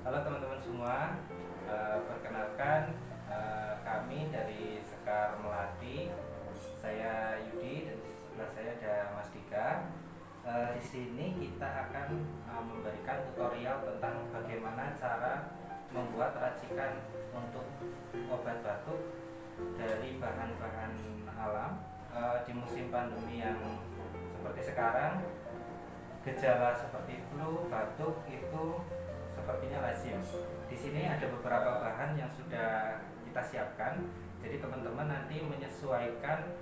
Halo teman-teman semua, perkenalkan kami dari Sekar Melati. Saya Yudi dan di sebelah saya ada Mas Dika. Di sini kita akan memberikan tutorial tentang bagaimana cara membuat racikan untuk obat batuk dari bahan-bahan alam. Di musim pandemi yang seperti sekarang, gejala seperti flu, batuk itu sepertinya lazim. Di sini ada beberapa bahan yang sudah kita siapkan. Jadi teman-teman nanti menyesuaikan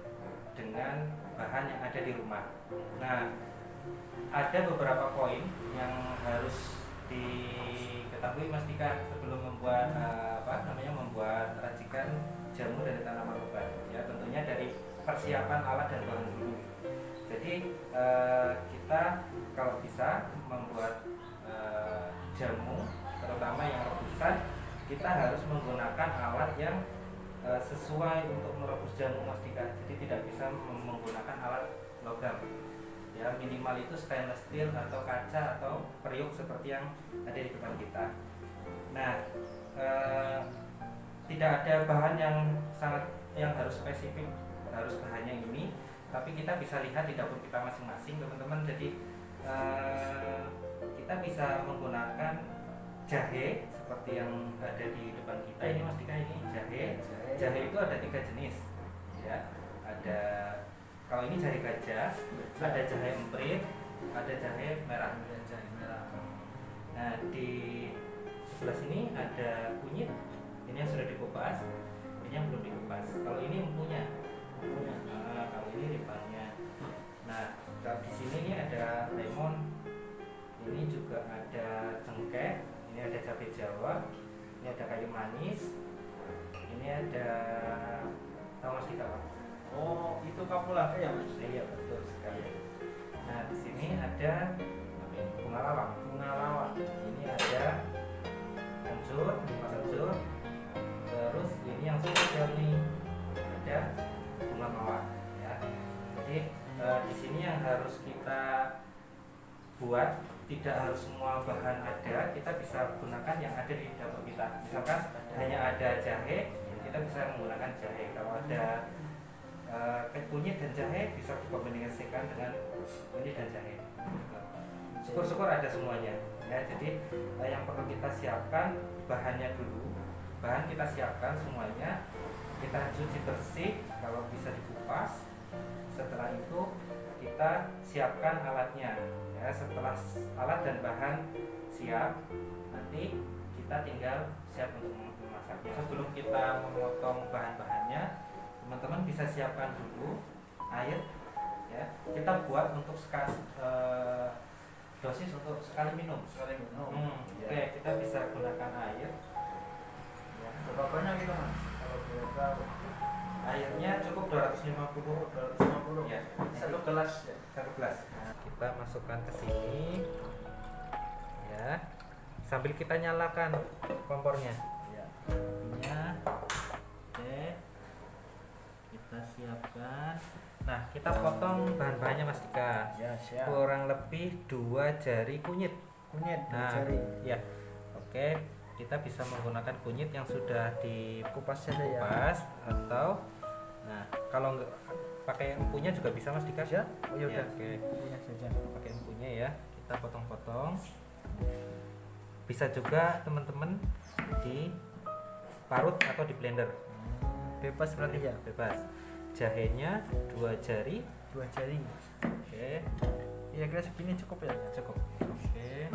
dengan bahan yang ada di rumah. Nah, ada beberapa poin yang harus diketahui Mas Dika sebelum membuat membuat racikan jamu dari tanaman obat. Ya, tentunya dari persiapan alat dan bahan dulu. Jadi kita kalau bisa membuat jamu, terutama yang rebusan, kita harus menggunakan alat yang sesuai untuk merebus jamu, Mas Dika. Jadi tidak bisa menggunakan alat logam. Ya, minimal itu stainless steel atau kaca atau periuk seperti yang ada di depan kita. Nah, tidak ada bahan yang harus spesifik, harus bahannya ini, tapi kita bisa lihat di dapur kita masing-masing, teman-teman. Jadi kita bisa menggunakan jahe seperti yang ada di depan kita ini, Mas Dika. Ini jahe itu ada 3 jenis ya. Ada, kalau ini jahe gajah, ada jahe emprit, ada jahe merah. Nah, di sebelah sini ada kunyit, ini yang sudah dikupas, ini yang belum dikupas. Kalau ini empunya, kalau ini ripangnya. Nah, di sini ini ada lemon, ini juga ada cengkeh, ini ada cabai Jawa, ini ada kayu manis, ini ada, tahu Mas Dika Pak? Oh, itu kapulaga ya, Mas? Iya, betul sekali. Nah, di sini ada bunga lawang. Ini ada kencur, terus ini yang spesial nih, ada bunga mawar. Ya. Jadi di sini yang harus kita buat, tidak harus semua bahan ada, kita bisa gunakan yang ada di dapur kita. Misalkan hanya ada jahe, kita bisa menggunakan jahe. Kalau ada kunyit dan jahe, bisa dikombinasikan dengan kunyit dan jahe. Syukur-syukur ada semuanya. Ya, jadi yang perlu kita siapkan bahannya dulu. Bahan kita siapkan semuanya, kita cuci bersih, kalau bisa dikupas. Setelah itu kita siapkan alatnya. Ya, setelah alat dan bahan siap, nanti kita tinggal siap untuk memasaknya. Sebelum kita memotong bahan-bahannya, teman-teman bisa siapkan dulu air. Ya, kita buat untuk dosis untuk sekali minum. Oke, kita bisa gunakan air. Ya, berapa banyak itu, Mas? Kalau boleh tahu. Airnya cukup 250 ya. Satu gelas ya. Satu gelas. Nah, kita masukkan ke sini. Ya. Sambil kita nyalakan kompornya. Ya. Minyak. Oke. Kita siapkan. Nah, kita potong bahan-bahannya, Mas Dika. Ya, siap. Kurang lebih 2 jari kunyit. Kunyit 2 Nah, jari. ya. Oke, kita bisa menggunakan kunyit yang sudah Kupas saja ya. atau nah, kalau nggak pakai empunya juga bisa, Mas Dika. Ya? Oh ya udah. Oke. Kunyit saja. Pakai empunya ya. Kita potong-potong. Bisa juga teman-teman diparut atau di blender. Bebas berarti ya. Bebas. Jahenya 2 jari. 2 jari. Oke. Ya kira segini cukup ya. Cukup. Oke.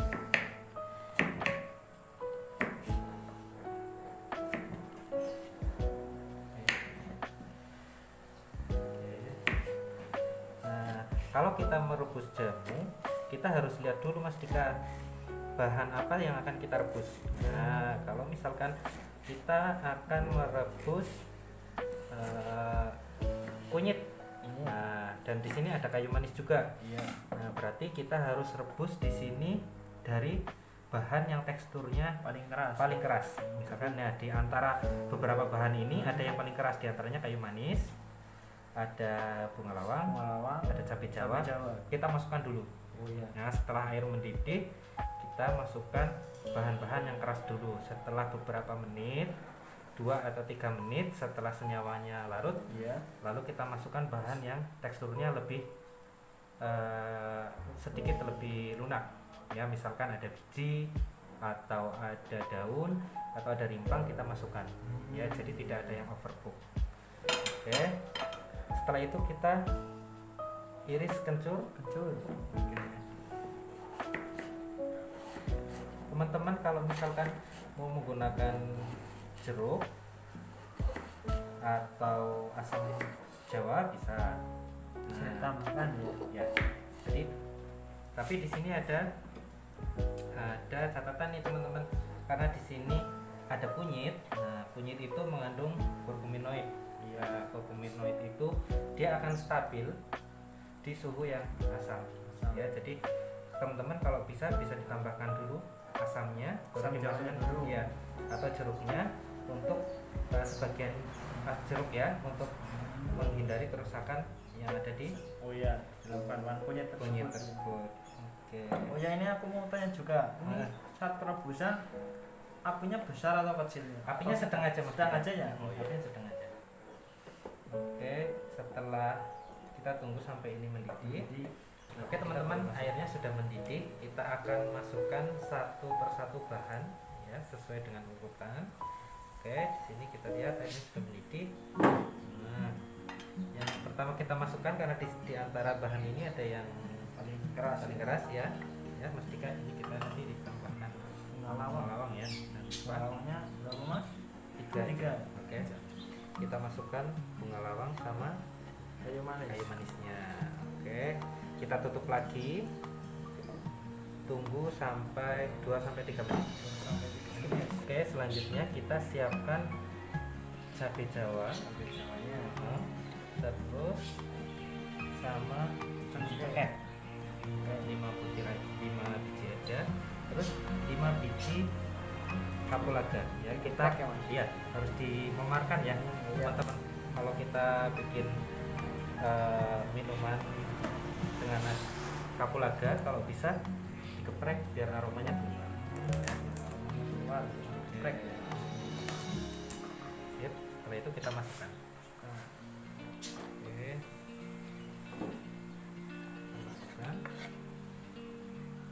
Nah, kalau kita merebus jamu, kita harus lihat dulu, Mas Dika, bahan apa yang akan kita rebus. Nah, kalau misalkan kita akan merebus kunyit, nah, dan di sini ada kayu manis juga. Iya. Nah, berarti kita harus rebus di sini dari bahan yang teksturnya Paling keras. paling keras. Misalkan ya, di antara beberapa bahan ini ada yang paling keras, di antaranya kayu manis, ada bunga lawang, ada cabai Jawa. Jawa. Kita masukkan dulu. Oh iya. Nah, setelah air mendidih, kita masukkan bahan-bahan yang keras dulu. Setelah beberapa menit, 2 atau 3 menit setelah senyawanya larut, Iya. lalu kita masukkan bahan yang teksturnya lebih sedikit lebih lunak. Ya, misalkan ada biji atau ada daun atau ada rimpang, kita masukkan. Ya, jadi tidak ada yang overcook. Oke. Setelah itu kita iris kencur. Teman-teman kalau misalkan mau menggunakan jeruk atau asam jawa bisa Tambahkan ya. ya. Jadi tapi di sini ada catatan nih teman-teman, karena di sini ada kunyit. Nah, kunyit itu mengandung kurkuminoid. Ya, kurkuminoid itu dia akan stabil di suhu yang asam. Ya, jadi teman-teman kalau bisa ditambahkan dulu asamnya, Jawanya dulu. ya, atau jeruknya untuk sebagian jeruk ya, untuk menghindari kerusakan yang ada di Dalam kandungan kunyit tersebut. Oke. Oh ya, ini aku mau tanya juga. Ini saat perebusan apinya besar atau kecil? Apinya sedang aja, Mas. Sedang aja ya. Apinya sedang aja. Oke, setelah kita tunggu sampai ini mendidih. Oke teman-teman, airnya sudah mendidih. Kita akan masukkan satu persatu bahan ya, sesuai dengan urutan. Oke, di sini kita lihat airnya sudah mendidih. Nah, yang pertama kita masukkan, karena di antara bahan ini ada yang paling keras ya. Ya, Mas Dika, ini kita nanti ditambahkan bunga lawang ya. Bunga lawangnya berapa, Mas? 3. Oke. Kita masukkan bunga lawang sama Kayu manisnya. Oke. Kita tutup lagi. Tunggu sampai 2 sampai 3 menit. Oke, selanjutnya kita siapkan cabai jawa. Terus sama cengkeh 5 biji aja, terus 5 biji kapulaga ya. Kita harus dimemarkan ya teman-teman. Kalau kita bikin minuman dengan kapulaga, kalau bisa dikeprek biar aromanya keluar ya. Geprek. Sip. Setelah itu kita masukkan.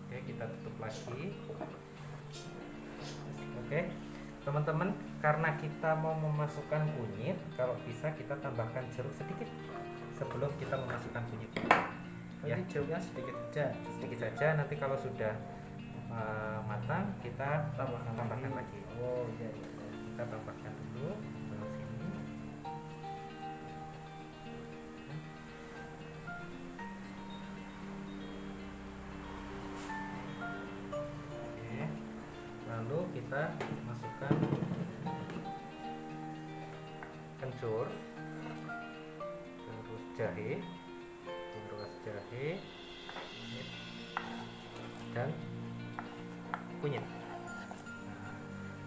Oke, kita tutup lagi. Oke, teman-teman, karena kita mau memasukkan kunyit, kalau bisa kita tambahkan jeruk sedikit sebelum kita memasukkan kunyit. Ya, jeruknya sedikit saja. Nanti kalau sudah matang, kita tambahkan lagi. Oh iya. Kita tambahkan dulu ke sini. Lalu kita masukkan kencur, terus jahe, dan kunyit. Nah,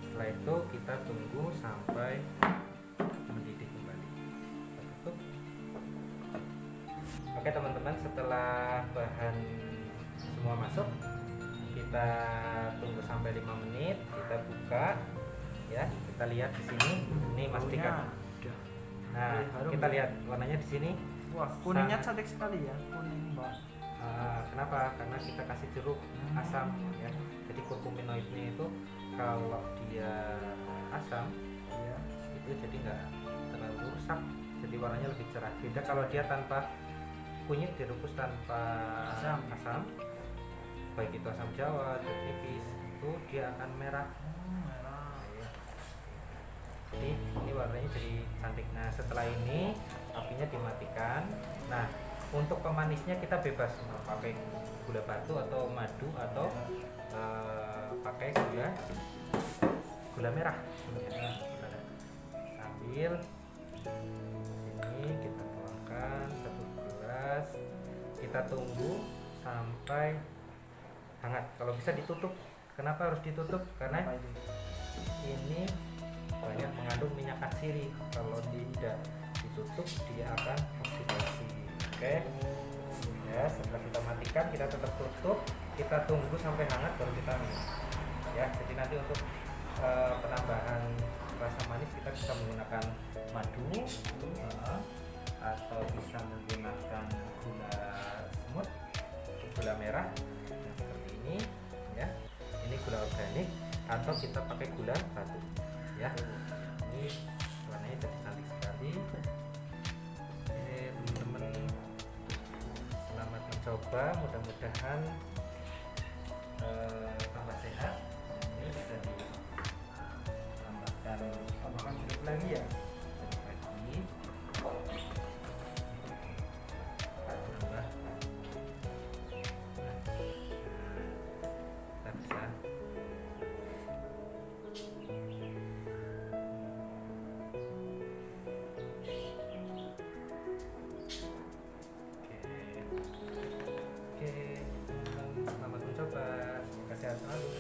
setelah itu kita tunggu sampai mendidih kembali. Tutup. Oke teman-teman, setelah bahan semua masuk, kita tunggu sampai 5 menit, kita buka ya. Kita lihat di sini, ini Mas Dika. Nah, kita lihat warnanya di sini. Wah, kuningnya cantik sekali ya, kuning Mbak. Kenapa? Karena kita kasih jeruk asam ya. Jadi kurkuminoidnya itu kalau dia asam ya, itu jadi nggak terlalu rusak, jadi warnanya lebih cerah. Beda kalau dia tanpa kunyit, direbus tanpa asam, baik itu asam jawa, jeruk nipis, itu dia akan merah. Ya. Jadi ini warnanya jadi cantik. Nah, setelah ini apinya dimatikan. Nah, untuk pemanisnya kita bebas mau pakai gula batu atau madu atau pakai gula merah. Sambil ini kita tuangkan 1 gelas. Kita tunggu sampai hangat. Kalau bisa ditutup. Kenapa harus ditutup? Karena ini banyak mengandung minyak atsiri. Kalau tidak ditutup, dia akan oksidasi. Oke. Ya, setelah kita matikan, kita tetap tutup, kita tunggu sampai hangat baru kita minum. Ya, jadi nanti untuk penambahan rasa manis kita bisa menggunakan madu, atau bisa menggunakan gula semut, gula merah yang seperti ini, ya. Ini gula organik, atau kita pakai gula batu, ya. Ini warnanya jadi cantik sekali. Oke, teman-teman, selamat mencoba, mudah-mudahan tambah sehat. Ini bisa ditambahkan Sirup lagi ya. jeruk lagi, tambah. Kita bisa Oke, teman-teman, selamat mencoba. Semoga sehat selalu.